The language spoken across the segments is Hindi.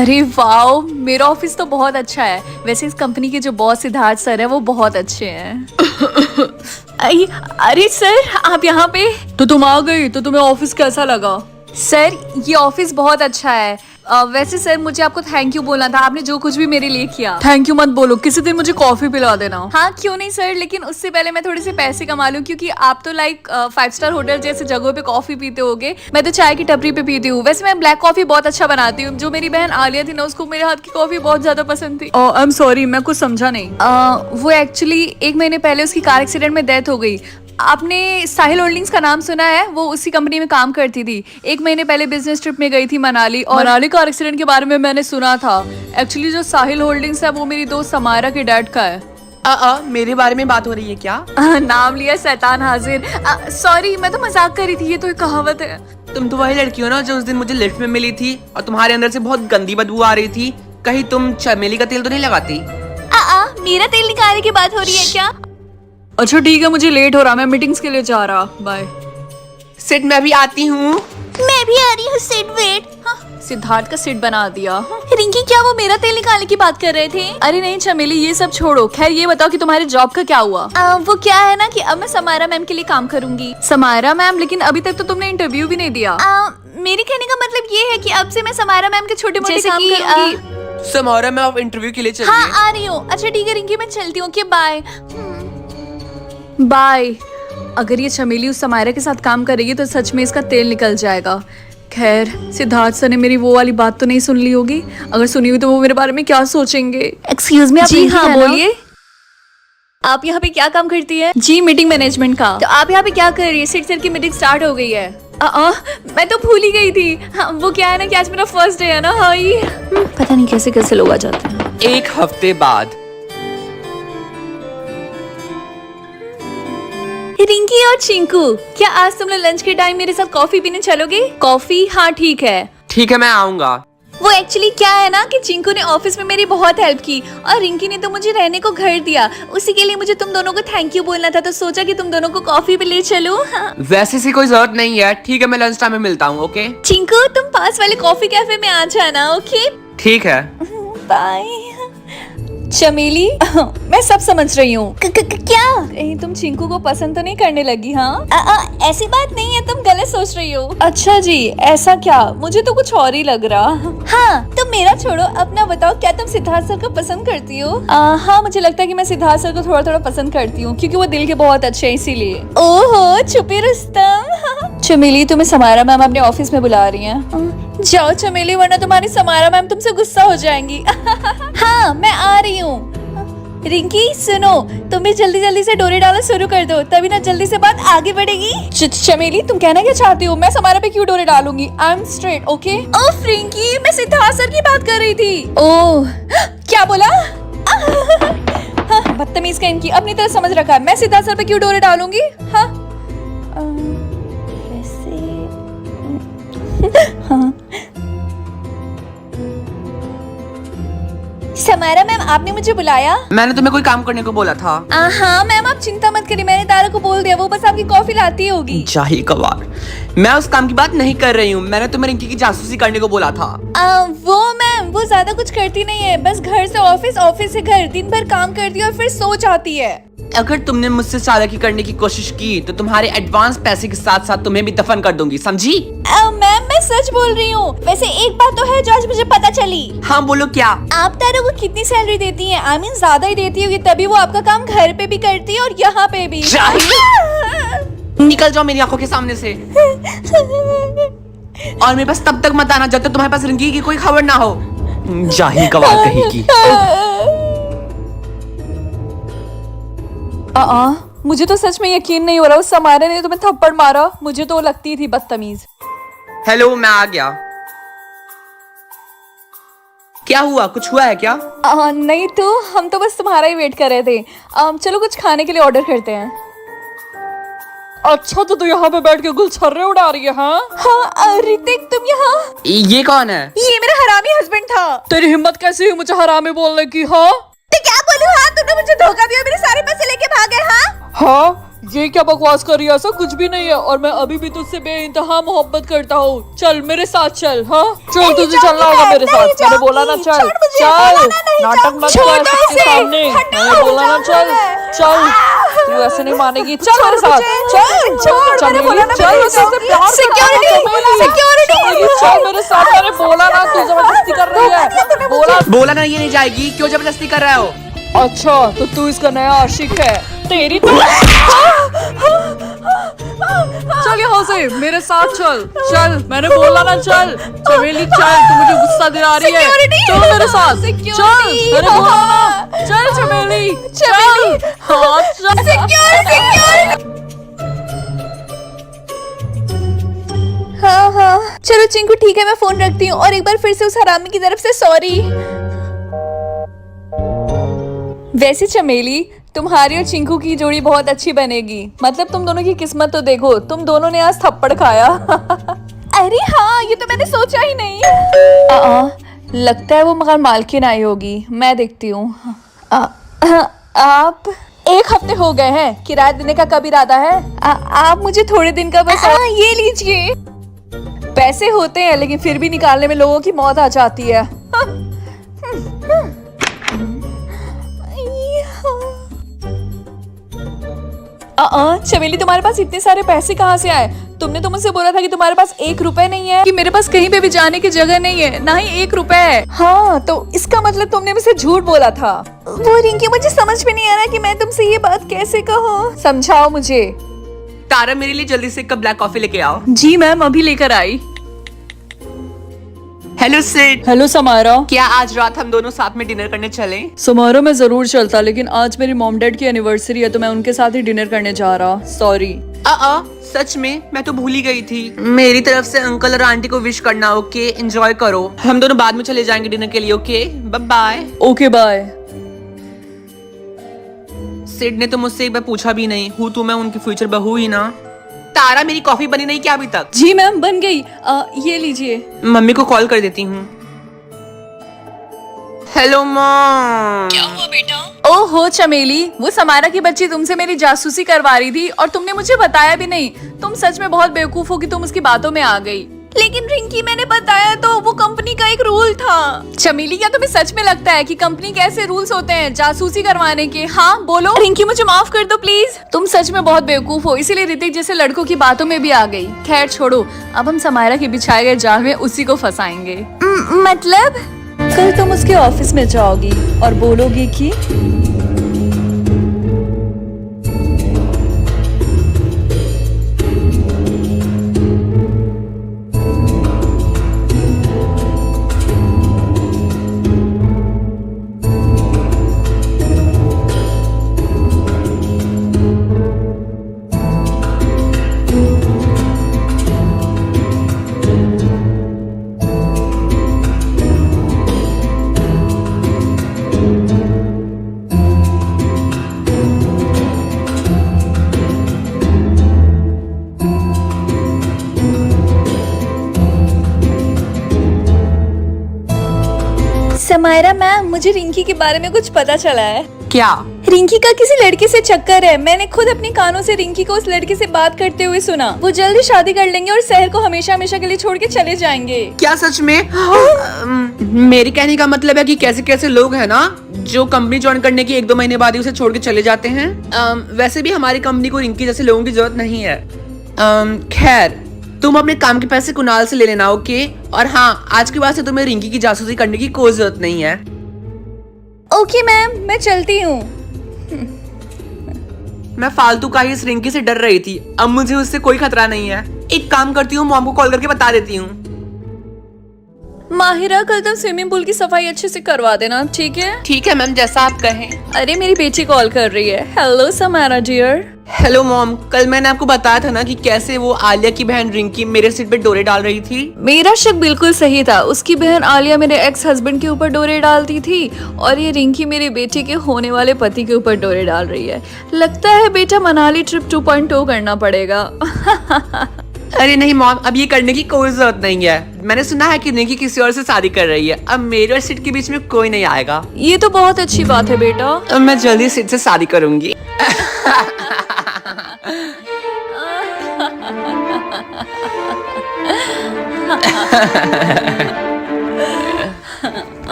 अरे वाह, मेरा ऑफिस तो बहुत अच्छा है। वैसे इस कंपनी के जो बॉस सिद्धार्थ सर है वो बहुत अच्छे हैं। अरे सर, आप यहाँ पे? तो तुम आ गई, तो तुम्हें ऑफिस कैसा लगा? सर, ये ऑफिस बहुत अच्छा है। वैसे सर, मुझे आपको थैंक यू बोलना था, आपने जो कुछ भी मेरे लिए किया। थैंक यू मत बोलो, किसी दिन मुझे कॉफी पिला देना। हाँ क्यों नहीं सर, लेकिन उससे पहले मैं थोड़े से पैसे कमा लूं, क्योंकि आप तो लाइक 5 स्टार होटल जैसे जगहों पे कॉफी पीते होगे, मैं तो चाय की टपरी पे पीती हूँ। वैसे मैं ब्लैक कॉफी बहुत अच्छा बनाती हूँ। जो मेरी बहन आलिया थी ना, उसको मेरे हाथ की कॉफी बहुत ज्यादा पसंद थी। आई एम सॉरी, मैं कुछ समझा नहीं। वो एक्चुअली 1 महीने पहले उसकी कार एक्सीडेंट में डेथ हो गई। आपने साहिल होल्डिंग्स का नाम सुना है? वो उसी कंपनी में काम करती थी। 1 महीने पहले बिजनेस ट्रिप में गई थी मनाली। और मनाली कार एक्सीडेंट के बारे में मैंने सुना था। एक्चुअली जो साहिल होल्डिंग्स है वो मेरी दोस्त समायरा के डैड का है। मेरे बारे में बात हो रही है क्या? नाम लिया शैतान हाजिर। सॉरी, मैं तो मजाक कर रही थी, ये तो एक कहावत है। तुम तो वही लड़की हो ना जो उस दिन मुझे लिफ्ट में मिली थी और तुम्हारे अंदर से बहुत गंदी बदबू आ रही थी। कहीं तुम चमेली का तेल तो नहीं लगाती? मेरा तेल निकालने की बात हो रही है क्या? अच्छा ठीक है, मुझे लेट हो रहा, मैं मीटिंग्स के लिए जा रहा। बाय। सिट, मैं भी आती हूँ। मैं भी आ रही हूँ। Seat wait. सिद्धार्थ का सीट बना दिया। रिंकी, क्या वो मेरा तेल निकालने की बात कर रहे थे? अरे नहीं चमेली, ये सब छोड़ो। खैर ये बताओ कि तुम्हारे जॉब का क्या हुआ? वो क्या है ना कि अब मैं समायरा मैम के लिए काम करूंगी। समायरा मैम? लेकिन अभी तक तो तुमने इंटरव्यू भी नहीं दिया। मेरे कहने का मतलब ये है कि अब से मैं समायरा मैम के छोटे मोटे काम करूंगी। समायरा मैम, आप इंटरव्यू के लिए चलिए। हाँ आ रही हूँ। अच्छा ठीक है रिंकी, मैं चलती हूँ। Bye bye. अगर ये चमेली उस समायरा के साथ काम करेगी तो सच में इसका तेल निकल जाएगा। खैर, सिद्धार्थ सर ने मेरी वो वाली बात तो नहीं सुन ली होगी। अगर सुनी हुई तो वो मेरे बारे में क्या सोचेंगे। एक्सक्यूज मी, आप जी हाँ बोलिए। आप यहाँ पे क्या काम करती है? जी मीटिंग मैनेजमेंट का। तो आप यहाँ पे क्या कर रही है? सिट सर की मीटिंग स्टार्ट हो गई है। मैं तो भूल ही गई थी। वो क्या है ना कि आज मेरा फर्स्ट डे है ना। हाई, पता नहीं कैसे कैसे लोग आ जाते हैं। 1 हफ्ते बाद। रिंकी और चिंकू, क्या आज तुम लोग लंच के टाइम मेरे साथ कॉफी पीने चलोगे? कॉफी? हाँ ठीक है। ठीक है, मैं आऊंगा। वो एक्चुअली क्या है ना कि चिंकू ने ऑफिस में मेरी बहुत हेल्प की और रिंकी ने तो मुझे रहने को घर दिया। उसी के लिए मुझे तुम दोनों को थैंक यू बोलना था, तो सोचा कि तुम दोनों को कॉफी पे ले चलूं। हाँ। वैसे से कोई जरूरत नहीं है। ठीक है, मैं लंच टाइम में मिलता हूँ। ओके चिंकू, तुम पास वाले कॉफी कैफे में आ जाना। ओके ठीक है। बाय। चमेली, मैं सब समझ रही हूँ। क्या? कहीं तुम चिंकू को पसंद तो नहीं करने लगी? हाँ ऐसी बात नहीं है, तुम गलत सोच रही हो। अच्छा जी, ऐसा क्या? मुझे तो कुछ और ही लग रहा। हाँ तुम मेरा छोड़ो, अपना बताओ, क्या तुम सिद्धार्थ सर को पसंद करती हो? हाँ मुझे लगता है कि मैं सिद्धार्थ सर को थोड़ा थोड़ा पसंद करती हूँ, क्योंकि वो दिल के बहुत अच्छे हैं इसीलिए। ओहो छुपी रुस्तम। चमेली, तुम्हें समायरा मैम अपने ऑफिस में बुला रही हैं। जाओ चमेली, वरना तुम्हारी समायरा मैम तुमसे गुस्सा हो जाएंगी। हाँ मैं आ रही हूँ। रिंकी सुनो, तुम भी जल्दी जल्दी से डोरे डालना शुरू कर दो, तभी ना जल्दी से बात आगे बढ़ेगी। चमेली, तुम कहना क्या चाहती हो? मैं समायरा पे क्यों डोरे डालूंगी? I am straight. ओके। ओह रिंकी, मैं सिद्धार्थ सर की बात कर रही थी। ओह, क्या बोला? बदतमीज का इनकी अपनी तरह समझ रखा है। मैं सिद्धार्थ सर पे क्यों डोरे डालूंगी? हाँ हाँ। समायरा मैम, आपने मुझे बुलाया? मैंने तुम्हें कोई काम करने को बोला था। हाँ मैम, आप चिंता मत करिए, मैंने तारा को बोल दिया, वो बस आपकी कॉफी लाती होगी। जाहिल कबार, मैं उस काम की बात नहीं कर रही हूँ। मैंने तुम्हें रिंकी की जासूसी करने को बोला था। वो मैम, वो ज्यादा कुछ करती नहीं है, बस घर से ऑफिस, ऑफिस से घर, दिन भर काम करती है और फिर सो जाती है। अगर तुमने मुझसे चालाकी करने की कोशिश की तो तुम्हारे एडवांस पैसे के साथ साथ तुम्हें भी दफन कर दूंगी, समझी? मैम मैं सच बोल रही हूँ। वैसे एक बात तो है जो आज मुझे पता चली। हाँ बोलो, क्या? आप तारा को कितनी सैलरी देती हैं? आई मीन ज्यादा ही देती होगी, तभी वो आपका काम घर पे भी करती है और यहाँ पे भी। निकल जाओ मेरी आंखों के सामने से। और मेरे पास तब तक मत आना जब तक तुम्हारे पास रिंकी की कोई खबर ना हो। जाहिल कबार कहेगी। मुझे तो सच में यकीन नहीं हो रहा, उस समायरा ने तुम्हें थप्पड़ मारा। मुझे तो लगती थी बदतमीज। हेलो, मैं आ गया। क्या हुआ? कुछ हुआ है क्या? नहीं तो हम तो बस तुम्हारा ही वेट कर रहे थे। चलो कुछ खाने के लिए ऑर्डर करते हैं। अच्छा तो तू यहाँ पे बैठ के गुलछर्रे उड़ा रही है? हाँ ऋतिक, तुम यहाँ? ये कौन है? ये मेरा हरामी हस्बैंड था। तेरी हिम्मत कैसी हुई मुझे हरामी बोलने की? हाँ तो क्या बोलूं? हाँ तुमने मुझे धोखा दिया, मेरे सारे पैसे लेके भागे। हाँ हाँ, ये क्या बकवास कर रही है? ऐसा कुछ भी नहीं है और मैं अभी भी तुझसे बेइंतहा मोहब्बत करता हूँ। चल मेरे साथ चल। हाँ चल, तुझे चलना होगा मेरे साथ। मैंने बोला ना चल चल, नाटक मत कर सबके सामने। मैंने बोला ना चल चल, तू ऐसे नहीं मानेगी। चल मेरे साथ चल चमेली, चल सिक्योरिटी चल मेरे साथ। मैंने बोला ना, तू जबरदस्ती कर रही है। बोला ना ये नहीं जाएगी, क्यों जबरदस्ती कर रहे हो? अच्छा तो तू इसका नया आशिक है। तेरी तो चल यहाँ से मेरे साथ चल चल। मैंने बोला ना चल चमेली चल, तू मुझे गुस्सा दिला रही है। चल मेरे साथ चल, मैंने बोला ना चल चमेली चल। हाँ चल। हाँ चलो चिंकू ठीक है, मैं फोन रखती हूँ और एक बार फिर से उस हरामी की तरफ से सॉरी। वैसे चमेली, तुम्हारी और चिंकू की जोड़ी बहुत अच्छी बनेगी। मतलब तुम दोनों की किस्मत तो देखो, तुम दोनों ने आज थप्पड़ खाया। अरे हाँ, ये तो मैंने सोचा ही नहीं। लगता है वो मकान मालकिन आई होगी, मैं देखती हूँ। आप 1 हफ्ते हो गए हैं, किराया देने का कब इरादा है? आप मुझे थोड़े दिन का बस ये लीजिए। पैसे होते हैं लेकिन फिर भी निकालने में लोगों की मौत आ जाती है। चमेली, तुम्हारे पास इतने सारे पैसे कहाँ से आए? तुमने तो मुझसे बोला था कि तुम्हारे पास 1 रुपए नहीं है। कि मेरे पास कहीं पे भी जाने की जगह नहीं है, ना ही 1 रुपए है। हाँ तो इसका मतलब तुमने मुझसे झूठ बोला था। वो रिंकी, मुझे समझ में नहीं आ रहा कि मैं तुमसे ये बात कैसे कहूँ। समझाओ मुझे। तारा, मेरे लिए जल्दी से 1 कप ब्लैक कॉफी लेके आओ। जी मैम, अभी लेकर आई। हेलो सिड। हेलो समारा। क्या आज रात हम दोनों साथ में डिनर करने चलें? समारा मैं जरूर चलता, लेकिन आज मेरी मॉम डैड की एनिवर्सरी है तो मैं उनके साथ ही डिनर करने जा रहा। सॉरी। सच में मैं तो भूल ही गई थी। मेरी तरफ से अंकल और आंटी को विश करना। ओके, एंजॉय करो। हम दोनों बाद में चले जाएंगे डिनर के लिए। Okay bye bye. Okay bye. Sid ने तो मुझसे एक बार पूछा भी नहीं, हूँ तो मैं उनकी फ्यूचर बहू ही ना। तारा, मेरी कॉफी बनी नहीं क्या अभी तक? जी मैम बन गई। ये लीजिए। मम्मी को कॉल कर देती हूँ। Hello mom. क्या हुआ बेटा? ओहो चमेली, वो समारा की बच्ची तुमसे मेरी जासूसी करवा रही थी और तुमने मुझे बताया भी नहीं। तुम सच में बहुत बेवकूफ हो कि तुम उसकी बातों में आ गई। लेकिन रिंकी, मैंने बताया तो, वो कंपनी का एक रूल था। चमेली, क्या तुम्हें सच में लगता है कि कंपनी के ऐसे रूल्स होते हैं जासूसी करवाने के? हाँ बोलो। रिंकी, मुझे माफ कर दो प्लीज। तुम सच में बहुत बेवकूफ हो, इसीलिए ऋतिक जैसे लड़कों की बातों में भी आ गई। खैर छोड़ो, अब हम समारा के बिछाए गए जाल में उसी को फंसाएंगे। मतलब कल तुम उसके ऑफिस में जाओगी और बोलोगी कि समायरा मैम, मुझे रिंकी के बारे में कुछ पता चला है। क्या? रिंकी का किसी लड़के से चक्कर है। मैंने खुद अपने कानों से रिंकी को उस लड़के से बात करते हुए सुना। वो जल्दी शादी कर लेंगे और शहर को हमेशा हमेशा के लिए छोड़ के चले जाएंगे। क्या सच में? मेरे कहने का मतलब है कि कैसे कैसे लोग हैं ना जो कंपनी ज्वाइन करने के 1-2 महीने बाद ही उसे छोड़ के चले जाते हैं। वैसे भी हमारी कंपनी को रिंकी जैसे लोगों की जरूरत नहीं है। खैर, तुम अपने काम के पैसे कुणाल से ले लेना। ओके? और हाँ, आज के बाद से तुम्हें रिंकी की जासूसी करने की कोई जरूरत नहीं है। ओके मैम, मैं चलती हूँ। मैं फालतू का ही इस रिंकी से डर रही थी, अब मुझे उससे कोई खतरा नहीं है। एक काम करती हूँ, मॉम को कॉल करके बता देती हूँ। माहिरा, कल तुम स्विमिंग पूल की सफाई अच्छे से करवा देना, ठीक है? ठीक है मैम, जैसा आप कहें। अरे मेरी बेटी कॉल कर रही है। Hello Samara dear. Hello mom, कल मैंने आपको बताया था ना कि कैसे वो आलिया की बहन रिंकी मेरे सिर पे डोरे डाल रही थी। मेरा शक बिल्कुल सही था। उसकी बहन आलिया मेरे एक्स हस्बैंड के ऊपर डोरे डालती थी और ये रिंकी मेरे बेटे के होने वाले पति के ऊपर डोरे डाल रही है। लगता है बेटा मनाली ट्रिप 2.0 करना पड़ेगा। अरे नहीं मॉम, अब ये करने की कोई जरूरत नहीं है। मैंने सुना है कि रिंकी किसी और से शादी कर रही है। अब मेरे और सिड के बीच में कोई नहीं आएगा। ये तो बहुत अच्छी बात है बेटा। अब मैं जल्दी सिड से शादी करूंगी।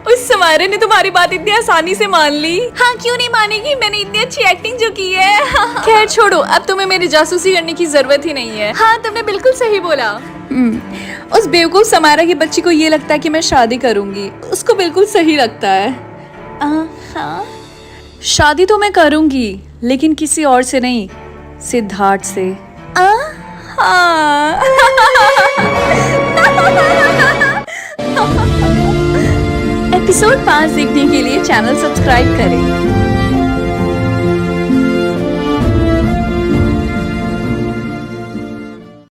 उस समारे ने तुम्हारी बात इतनी आसानी से मान ली। हाँ क्यों नहीं मानेगी, मैंने इतनी अच्छी एक्टिंग जो की है। खैर छोड़ो, अब तुम्हें मेरी जासूसी करने की जरूरत ही नहीं है। हाँ तुमने बिल्कुल सही बोला। उस बेवकूफ समारा की बच्ची को ये लगता है कि मैं शादी करूंगी, उसको बिल्कुल सही लगता है। हाँ शादी तो मैं करूंगी, लेकिन किसी और से नहीं, सिद्धार्थ से। हाँ एपिसोड 5 देखने के लिए चैनल सब्सक्राइब करें।